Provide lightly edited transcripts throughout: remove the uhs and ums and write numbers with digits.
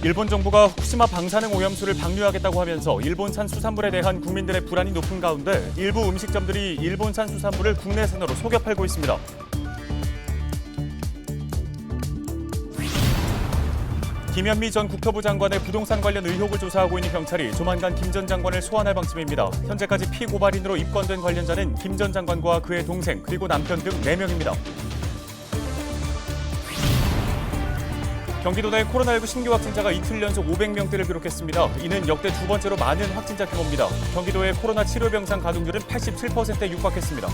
일본 정부가 후쿠시마 방사능 오염수를 방류하겠다고 하면서 일본산 수산물에 대한 국민들의 불안이 높은 가운데 일부 음식점들이 일본산 수산물을 국내산으로 속여 팔고 있습니다. 김현미 전 국토부 장관의 부동산 관련 의혹을 조사하고 있는 경찰이 조만간 김 전 장관을 소환할 방침입니다. 현재까지 피고발인으로 입건된 관련자는 김 전 장관과 그의 동생 그리고 남편 등 4명입니다. 경기도 내 코로나19 신규 확진자가 이틀 연속 500명대를 기록했습니다. 이는 역대 두 번째로 많은 확진자 규모입니다. 경기도의 코로나 치료 병상 가동률은 87%에 육박했습니다.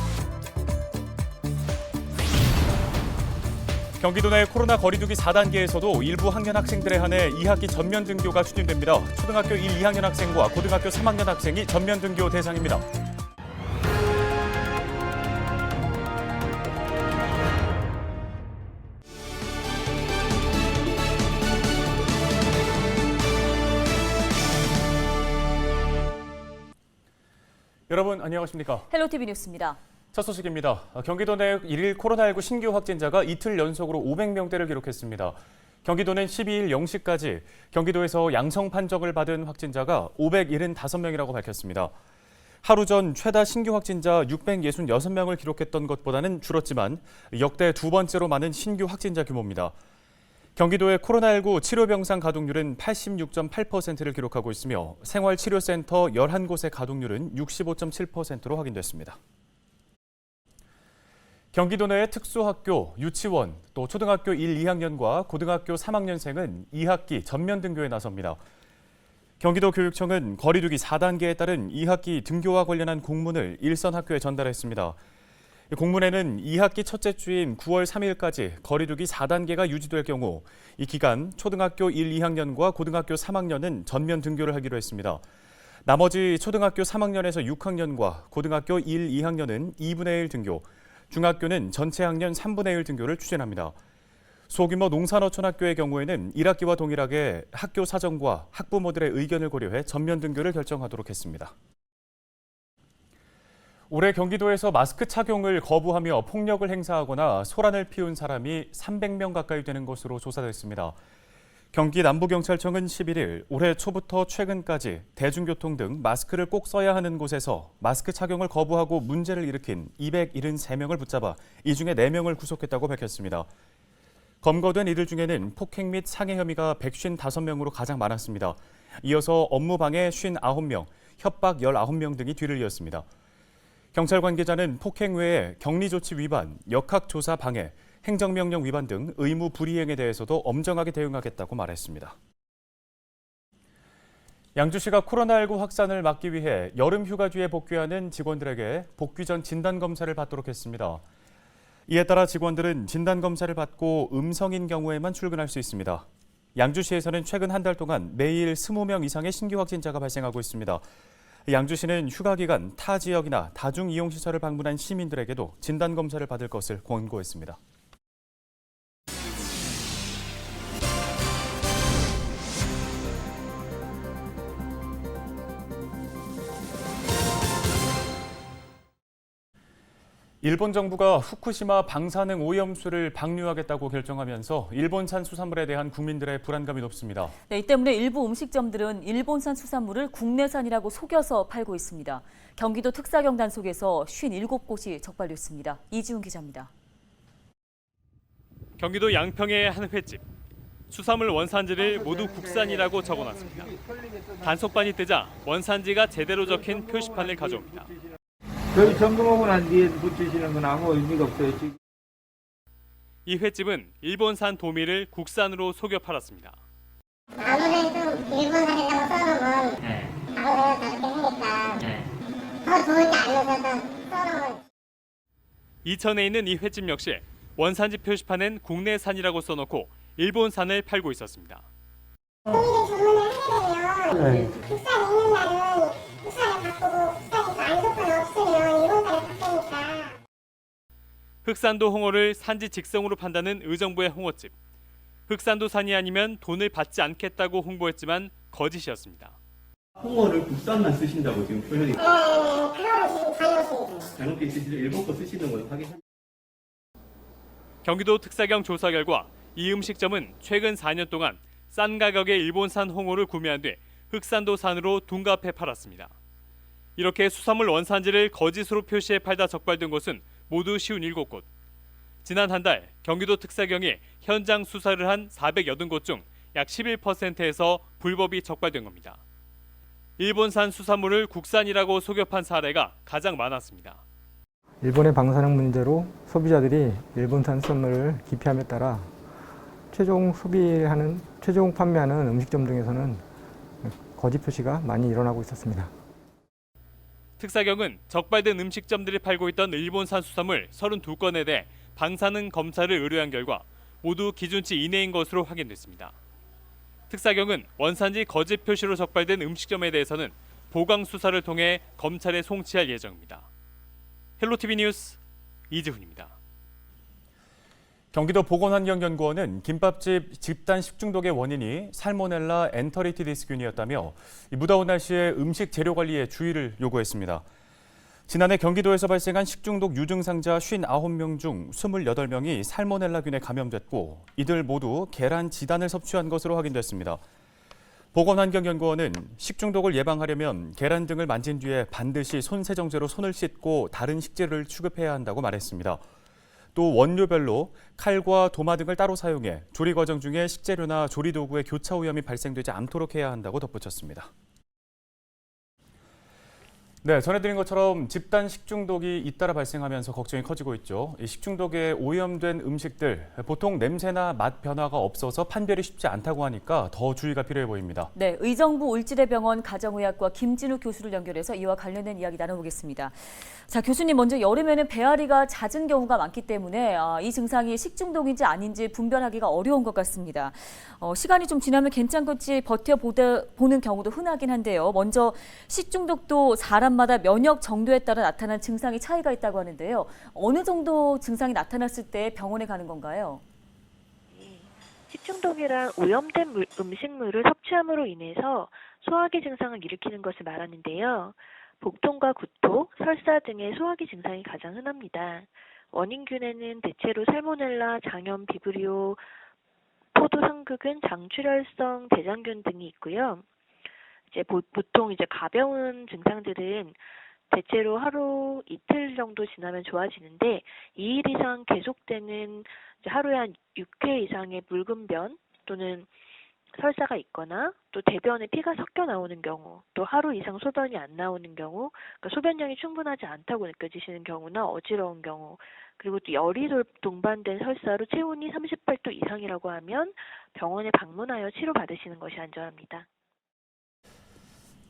경기도 내 코로나 거리두기 4단계에서도 일부 학년 학생들에 한해 2학기 전면 등교가 추진됩니다. 초등학교 1, 2학년 학생과 고등학교 3학년 학생이 전면 등교 대상입니다. 여러분 안녕하십니까? 헬로티비 뉴스입니다. 첫 소식입니다. 경기도 내 1일 코로나19 신규 확진자가 이틀 연속으로 500명대를 기록했습니다. 경기도는 12일 0시까지 경기도에서 양성 판정을 받은 확진자가 575명이라고 밝혔습니다. 하루 전 최다 신규 확진자 666명을 기록했던 것보다는 줄었지만 역대 두 번째로 많은 신규 확진자 규모입니다. 경기도의 코로나19 치료병상 가동률은 86.8%를 기록하고 있으며 생활치료센터 11곳의 가동률은 65.7%로 확인됐습니다. 경기도 내 특수학교, 유치원, 또 초등학교 1, 2학년과 고등학교 3학년생은 2학기 전면 등교에 나섭니다. 경기도 교육청은 거리두기 4단계에 따른 2학기 등교와 관련한 공문을 일선 학교에 전달했습니다. 공문에는 2학기 첫째 주인 9월 3일까지 거리두기 4단계가 유지될 경우 이 기간 초등학교 1, 2학년과 고등학교 3학년은 전면 등교를 하기로 했습니다. 나머지 초등학교 3학년에서 6학년과 고등학교 1, 2학년은 2분의 1 등교, 중학교는 전체 학년 3분의 1 등교를 추진합니다. 소규모 농산어촌학교의 경우에는 1학기와 동일하게 학교 사정과 학부모들의 의견을 고려해 전면 등교를 결정하도록 했습니다. 올해 경기도에서 마스크 착용을 거부하며 폭력을 행사하거나 소란을 피운 사람이 300명 가까이 되는 것으로 조사됐습니다. 경기 남부경찰청은 11일 올해 초부터 최근까지 대중교통 등 마스크를 꼭 써야 하는 곳에서 마스크 착용을 거부하고 문제를 일으킨 273명을 붙잡아 이 중에 4명을 구속했다고 밝혔습니다. 검거된 이들 중에는 폭행 및 상해 혐의가 155명으로 가장 많았습니다. 이어서 업무방해 59명, 협박 19명 등이 뒤를 이었습니다. 경찰 관계자는 폭행 외에 격리조치 위반, 역학조사 방해, 행정명령 위반 등 의무 불이행에 대해서도 엄정하게 대응하겠다고 말했습니다. 양주시가 코로나19 확산을 막기 위해 여름 휴가 뒤에 복귀하는 직원들에게 복귀 전 진단검사를 받도록 했습니다. 이에 따라 직원들은 진단검사를 받고 음성인 경우에만 출근할 수 있습니다. 양주시에서는 최근 한 달 동안 매일 20명 이상의 신규 확진자가 발생하고 있습니다. 양주시는 휴가 기간 타 지역이나 다중이용시설을 방문한 시민들에게도 진단검사를 받을 것을 권고했습니다. 일본 정부가 후쿠시마 방사능 오염수를 방류하겠다고 결정하면서 일본산 수산물에 대한 국민들의 불안감이 높습니다. 네, 이 때문에 일부 음식점들은 일본산 수산물을 국내산이라고 속여서 팔고 있습니다. 경기도 특사경 단속에서 57곳이 적발됐습니다. 이지훈 기자입니다. 경기도 양평의 한 횟집. 수산물 원산지를 모두 국산이라고 적어놨습니다. 단속반이 뜨자 원산지가 제대로 적힌 표시판을 가져옵니다. 저희 점검하고 난 뒤에 붙이시는 건 아무 의미가 없어요. 지금. 이 횟집은 일본산 도미를 국산으로 속여 팔았습니다. 아무래도 일본산이라고 써놓으면 바로 내가 저렇게 하니까 더 좋은지 알려줘서 써놓으면. 이천에 있는 이 횟집 역시 원산지 표시판엔 국내산이라고 써놓고 일본산을 팔고 있었습니다. 도미를 주문을 하게 되면 국산이 있는 날은 국산을 바꾸고 국산이 안 좋거나 없으면 일본산을 바꾸니까. 흑산도 홍어를 산지 직송으로 판다는 의정부의 홍어집. 흑산도산이 아니면 돈을 받지 않겠다고 홍보했지만 거짓이었습니다. 홍어를 국산만 쓰신다고 지금 표현이 그거는 지금 잘못입니다. 잘못 있으시죠? 일본 거 쓰시는 걸 확인합니다. 경기도 특사경 조사 결과 이 음식점은 최근 4년 동안 싼 가격에 일본산 홍어를 구매한 뒤 흑산도산으로 둔갑해 팔았습니다. 이렇게 수산물 원산지를 거짓으로 표시해 팔다 적발된 곳은 모두 57곳. 지난 한 달 경기도 특사경이 현장 수사를 한 480곳 중 약 11%에서 불법이 적발된 겁니다. 일본산 수산물을 국산이라고 속여 판 사례가 가장 많았습니다. 일본의 방사능 문제로 소비자들이 일본산 수산물을 기피함에 따라 최종 판매하는 음식점 등에서는 거짓 표시가 많이 일어나고 있었습니다. 특사경은 적발된 음식점들이 팔고 있던 일본산 수산물 32건에 대해 방사능 검사를 의뢰한 결과 모두 기준치 이내인 것으로 확인됐습니다. 특사경은 원산지 거짓 표시로 적발된 음식점에 대해서는 보강 수사를 통해 검찰에 송치할 예정입니다. 헬로티비 뉴스 이지훈입니다. 경기도 보건환경연구원은 김밥집 집단 식중독의 원인이 살모넬라 엔터리티디스균이었다며 무더운 날씨에 음식 재료 관리에 주의를 요구했습니다. 지난해 경기도에서 발생한 식중독 유증상자 59명 중 28명이 살모넬라균에 감염됐고 이들 모두 계란 지단을 섭취한 것으로 확인됐습니다. 보건환경연구원은 식중독을 예방하려면 계란 등을 만진 뒤에 반드시 손세정제로 손을 씻고 다른 식재료를 취급해야 한다고 말했습니다. 또 원료별로 칼과 도마 등을 따로 사용해 조리 과정 중에 식재료나 조리 도구의 교차 오염이 발생되지 않도록 해야 한다고 덧붙였습니다. 네, 전해드린 것처럼 집단 식중독이 잇따라 발생하면서 걱정이 커지고 있죠. 이 식중독에 오염된 음식들, 보통 냄새나 맛 변화가 없어서 판별이 쉽지 않다고 하니까 더 주의가 필요해 보입니다. 네, 의정부 울지대병원 가정의학과 김진우 교수를 연결해서 이와 관련된 이야기 나눠보겠습니다. 자, 교수님 먼저 여름에는 배앓이가 잦은 경우가 많기 때문에 이 증상이 식중독인지 아닌지 분별하기가 어려운 것 같습니다. 시간이 좀 지나면 괜찮겠지 버텨보는 경우도 흔하긴 한데요. 먼저 식중독도 사람마다 면역 정도에 따라 나타나는 증상이 차이가 있다고 하는데요. 어느 정도 증상이 나타났을 때 병원에 가는 건가요? 식중독이란 오염된 음식물을 섭취함으로 인해서 소화기 증상을 일으키는 것을 말하는데요. 복통과 구토, 설사 등의 소화기 증상이 가장 흔합니다. 원인균에는 대체로 살모넬라, 장염, 비브리오, 포도 상극은 장출혈성 대장균 등이 있고요. 보통 가벼운 증상들은 대체로 하루 이틀 정도 지나면 좋아지는데 2일 이상 계속되는 하루에 한 6회 이상의 묽은 변 또는 설사가 있거나 또 대변에 피가 섞여 나오는 경우, 또 하루 이상 소변이 안 나오는 경우, 그러니까 소변량이 충분하지 않다고 느껴지시는 경우나 어지러운 경우, 그리고 또 열이 동반된 설사로 체온이 38도 이상이라고 하면 병원에 방문하여 치료받으시는 것이 안전합니다.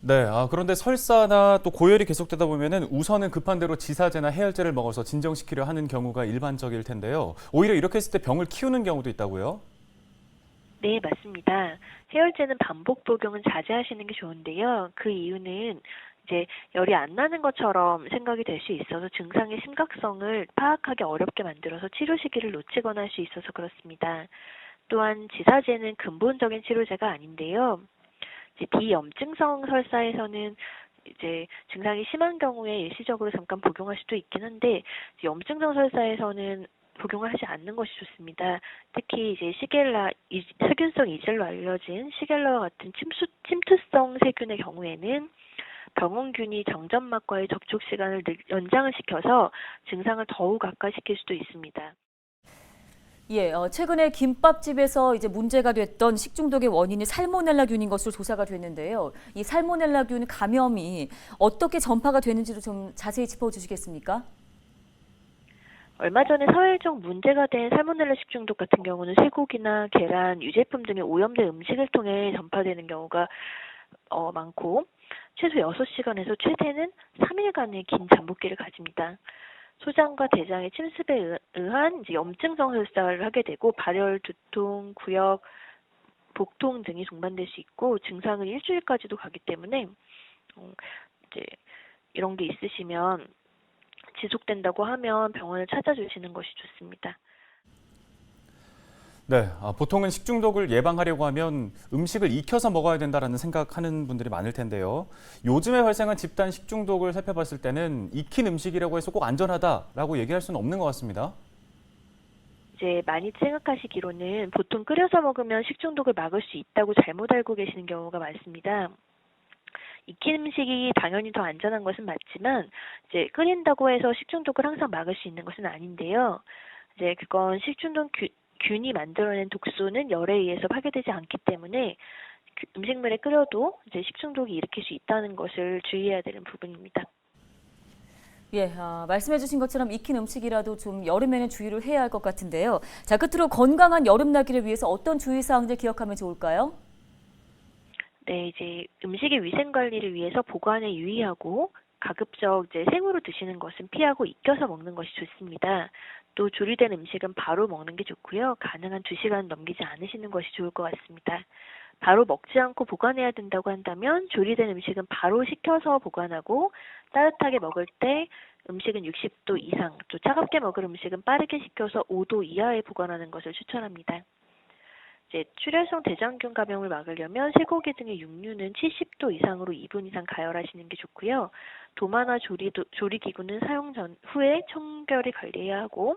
네, 그런데 설사나 또 고열이 계속되다 보면은 우선은 급한 대로 지사제나 해열제를 먹어서 진정시키려 하는 경우가 일반적일 텐데요. 오히려 이렇게 했을 때 병을 키우는 경우도 있다고요? 네, 맞습니다. 해열제는 반복 복용은 자제하시는 게 좋은데요. 그 이유는 열이 안 나는 것처럼 생각이 될 수 있어서 증상의 심각성을 파악하기 어렵게 만들어서 치료 시기를 놓치거나 할 수 있어서 그렇습니다. 또한 지사제는 근본적인 치료제가 아닌데요. 비염증성 설사에서는 증상이 심한 경우에 일시적으로 잠깐 복용할 수도 있긴 한데 염증성 설사에서는 복용을 하지 않는 것이 좋습니다. 특히 시겔라, 세균성 이젤로 알려진 시겔라와 같은 침투성 세균의 경우에는 병원균이 정전막과의 접촉 시간을 연장을 시켜서 증상을 더욱 악화시킬 수도 있습니다. 예, 최근에 김밥집에서 문제가 됐던 식중독의 원인이 살모넬라균인 것으로 조사가 됐는데요. 이 살모넬라균 감염이 어떻게 전파가 되는지도 좀 자세히 짚어주시겠습니까? 얼마 전에 사회적 문제가 된 살모넬라 식중독 같은 경우는 쇠고기나 계란, 유제품 등의 오염된 음식을 통해 전파되는 경우가 많고 최소 6시간에서 최대는 3일간의 긴 잠복기를 가집니다. 소장과 대장의 침습에 의한 염증성 설사를 하게 되고 발열, 두통, 구역, 복통 등이 동반될 수 있고 증상은 일주일까지도 가기 때문에 이런 게 있으시면 지속된다고 하면 병원을 찾아주시는 것이 좋습니다. 네, 보통은 식중독을 예방하려고 하면 음식을 익혀서 먹어야 된다라는 생각하는 분들이 많을 텐데요. 요즘에 발생한 집단 식중독을 살펴봤을 때는 익힌 음식이라고 해서 꼭 안전하다라고 얘기할 수는 없는 것 같습니다. 이제 많이 생각하시기로는 보통 끓여서 먹으면 식중독을 막을 수 있다고 잘못 알고 계시는 경우가 많습니다. 익힌 음식이 당연히 더 안전한 것은 맞지만 이제 끓인다고 해서 식중독을 항상 막을 수 있는 것은 아닌데요. 이제 그건 식중독 균이 만들어낸 독소는 열에 의해서 파괴되지 않기 때문에 음식물에 끓여도 이제 식중독이 일으킬 수 있다는 것을 주의해야 되는 부분입니다. 예, 말씀해 주신 것처럼 익힌 음식이라도 좀 여름에는 주의를 해야 할 것 같은데요. 자, 끝으로 건강한 여름나기를 위해서 어떤 주의사항들 기억하면 좋을까요? 네, 이제 음식의 위생 관리를 위해서 보관에 유의하고 가급적 이제 생으로 드시는 것은 피하고 익혀서 먹는 것이 좋습니다. 또 조리된 음식은 바로 먹는 게 좋고요. 가능한 2시간 넘기지 않으시는 것이 좋을 것 같습니다. 바로 먹지 않고 보관해야 된다고 한다면 조리된 음식은 바로 식혀서 보관하고 따뜻하게 먹을 때 음식은 60도 이상, 또 차갑게 먹을 음식은 빠르게 식혀서 5도 이하에 보관하는 것을 추천합니다. 이제 출혈성 대장균 감염을 막으려면 쇠고기 등의 육류는 70도 이상으로 2분 이상 가열하시는 게 좋고요. 도마나 조리기구는 사용 후에 청결히 관리해야 하고,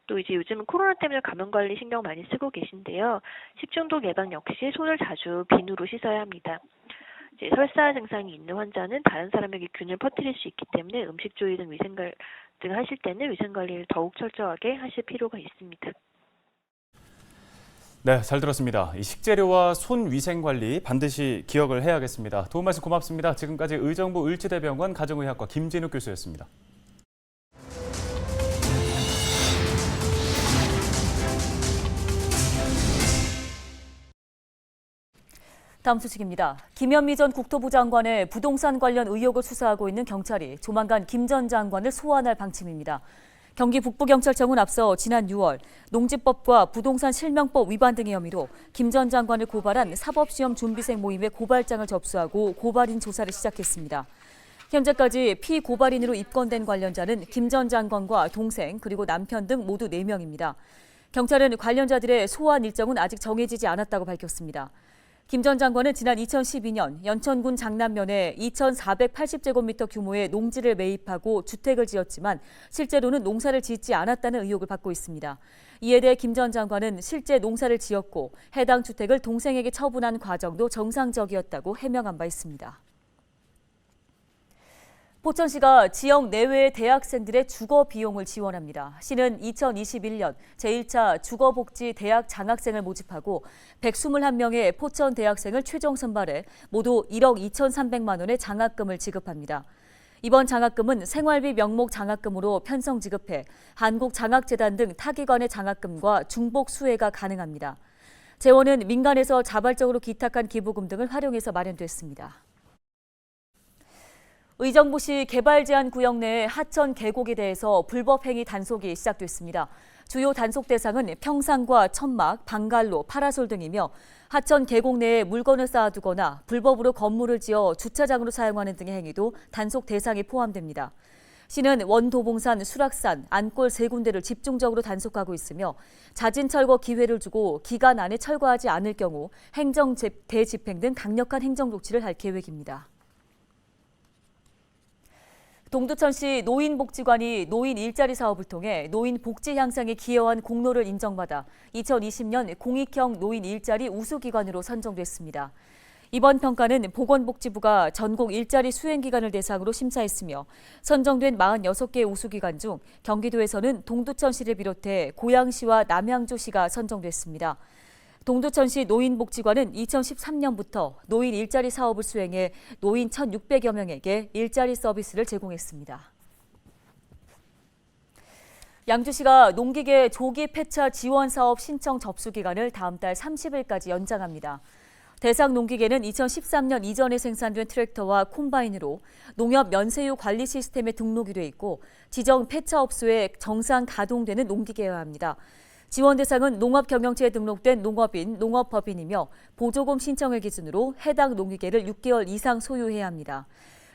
또 이제 요즘은 코로나 때문에 감염 관리 신경 많이 쓰고 계신데요. 식중독 예방 역시 손을 자주 비누로 씻어야 합니다. 이제 설사 증상이 있는 환자는 다른 사람에게 균을 퍼뜨릴 수 있기 때문에 음식 조리 등 등 하실 때는 위생 관리를 더욱 철저하게 하실 필요가 있습니다. 네, 잘 들었습니다. 이 식재료와 손 위생 관리 반드시 기억을 해야겠습니다. 도움 말씀 고맙습니다. 지금까지 의정부 을지대병원 가정의학과 김진욱 교수였습니다. 다음 소식입니다. 김현미 전 국토부 장관의 부동산 관련 의혹을 수사하고 있는 경찰이 조만간 김 전 장관을 소환할 방침입니다. 경기 북부경찰청은 앞서 지난 6월 농지법과 부동산 실명법 위반 등의 혐의로 김 전 장관을 고발한 사법시험 준비생 모임에 고발장을 접수하고 고발인 조사를 시작했습니다. 현재까지 피고발인으로 입건된 관련자는 김 전 장관과 동생 그리고 남편 등 모두 4명입니다. 경찰은 관련자들의 소환 일정은 아직 정해지지 않았다고 밝혔습니다. 김 전 장관은 지난 2012년 연천군 장남면에 2,480제곱미터 규모의 농지를 매입하고 주택을 지었지만 실제로는 농사를 짓지 않았다는 의혹을 받고 있습니다. 이에 대해 김 전 장관은 실제 농사를 지었고 해당 주택을 동생에게 처분한 과정도 정상적이었다고 해명한 바 있습니다. 포천시가 지역 내외의 대학생들의 주거 비용을 지원합니다. 시는 2021년 제1차 주거복지 대학 장학생을 모집하고 121명의 포천 대학생을 최종 선발해 모두 1억 2,300만 원의 장학금을 지급합니다. 이번 장학금은 생활비 명목 장학금으로 편성 지급해 한국장학재단 등 타기관의 장학금과 중복 수혜가 가능합니다. 재원은 민간에서 자발적으로 기탁한 기부금 등을 활용해서 마련됐습니다. 의정부시 개발제한구역 내 하천 계곡에 대해서 불법행위 단속이 시작됐습니다. 주요 단속 대상은 평상과 천막, 방갈로, 파라솔 등이며 하천 계곡 내에 물건을 쌓아두거나 불법으로 건물을 지어 주차장으로 사용하는 등의 행위도 단속 대상에 포함됩니다. 시는 원도봉산, 수락산, 안골 3군데를 집중적으로 단속하고 있으며 자진 철거 기회를 주고 기간 안에 철거하지 않을 경우 행정 대집행 등 강력한 행정 조치를 할 계획입니다. 동두천시 노인복지관이 노인 일자리 사업을 통해 노인 복지 향상에 기여한 공로를 인정받아 2020년 공익형 노인 일자리 우수기관으로 선정됐습니다. 이번 평가는 보건복지부가 전국 일자리 수행기관을 대상으로 심사했으며 선정된 46개 우수기관 중 경기도에서는 동두천시를 비롯해 고양시와 남양주시가 선정됐습니다. 동두천시 노인복지관은 2013년부터 노인 일자리 사업을 수행해 노인 1,600여 명에게 일자리 서비스를 제공했습니다. 양주시가 농기계 조기 폐차 지원 사업 신청 접수 기간을 다음 달 30일까지 연장합니다. 대상 농기계는 2013년 이전에 생산된 트랙터와 콤바인으로 농협 면세유 관리 시스템에 등록이 돼 있고 지정 폐차업소에 정상 가동되는 농기계여야 합니다. 지원 대상은 농업경영체에 등록된 농업인, 농업법인이며 보조금 신청을 기준으로 해당 농기계를 6개월 이상 소유해야 합니다.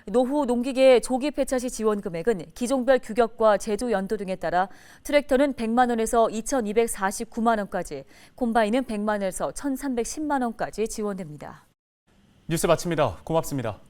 노후 농기계 조기 폐차 시 지원 금액은 기종별 규격과 제조 연도 등에 따라 트랙터는 100만 원에서 2,249만 원까지, 콤바인은 100만 원에서 1,310만 원까지 지원됩니다. 뉴스 마칩니다. 고맙습니다.